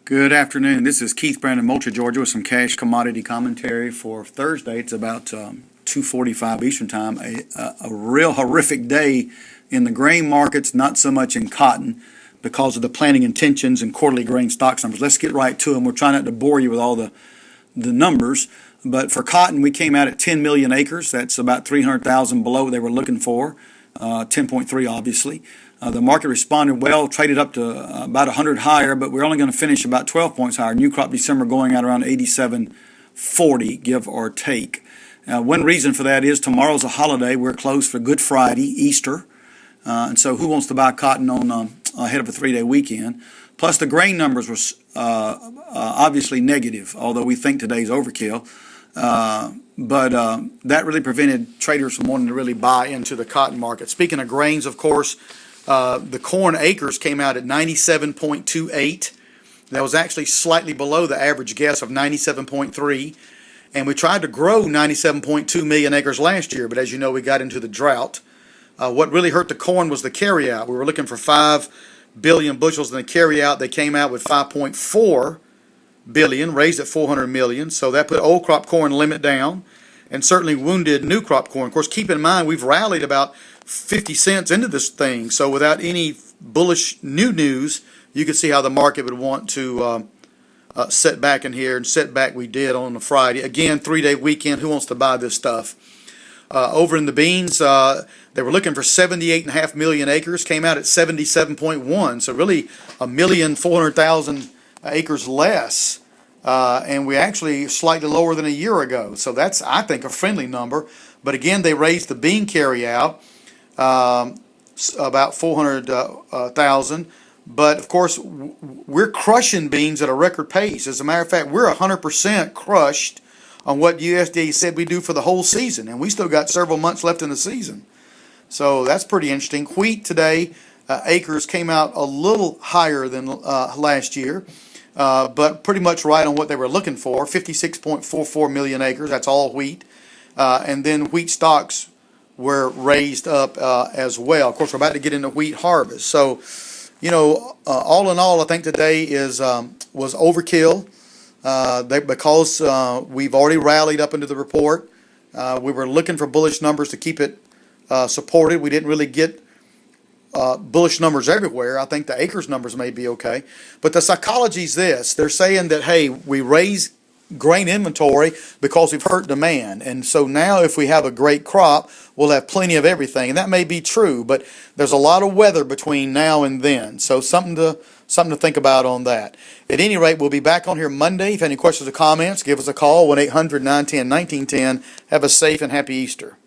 Good afternoon. This is Keith Brandon, Moultrie, Georgia, with some cash commodity commentary for Thursday. It's about 2:45 Eastern Time. A real horrific day in the grain markets, not so much in cotton because of the planting intentions and quarterly grain stocks numbers. Let's get right to them. We're trying not to bore you with all the numbers, but for cotton, we came out at 10 million acres. That's about 300,000 below what they were looking for, 10.3 obviously. The market responded well, traded up to about 100 higher, but we're only going to finish about 12 points higher. New crop December going out around 87.40, give or take. One reason for that is tomorrow's a holiday. We're closed for Good Friday, Easter, and so who wants to buy cotton on ahead of a 3-day weekend? Plus, the grain numbers were obviously negative, although we think today's overkill. But that really prevented traders from wanting to really buy into the cotton market. Speaking of grains, of course, the corn acres came out at 97.28. That was actually slightly below the average guess of 97.3. And we tried to grow 97.2 million acres last year, but as you know, we got into the drought. What really hurt the corn was the carryout. We were looking for 5 billion bushels in the carryout. They came out with 5.4 billion, raised at 400 million. So that put old crop corn limit down and certainly wounded new crop corn. Of course, keep in mind, we've rallied about 50 cents into this thing. So without any bullish new news, you can see how the market would want to set back in here, and set back we did on a Friday. Again, 3-day weekend. Who wants to buy this stuff? Over in the beans, they were looking for 78.5 million acres, came out at 77.1. So really 1,400,000 acres less. And we actually slightly lower than a year ago. So that's, I think, a friendly number. But again, they raised the bean carryout about 400,000. But of course, we're crushing beans at a record pace. As a matter of fact, we're 100% crushed on what USDA said we do for the whole season. And we still got several months left in the season. So that's pretty interesting. Wheat today, acres came out a little higher than last year. But pretty much right on what they were looking for, 56.44 million acres. That's all wheat. And then wheat stocks were raised up as well. Of course, we're about to get into wheat harvest. So, you know, all in all, I think today was overkill because we've already rallied up into the report. We were looking for bullish numbers to keep it supported. We didn't really get bullish numbers everywhere. I think the acres numbers may be okay. But the psychology is this. They're saying that, hey, we raise grain inventory because we've hurt demand. And so now if we have a great crop, we'll have plenty of everything. And that may be true, but there's a lot of weather between now and then. So something to think about on that. At any rate, we'll be back on here Monday. If any questions or comments, give us a call, 1-800-910-1910. Have a safe and happy Easter.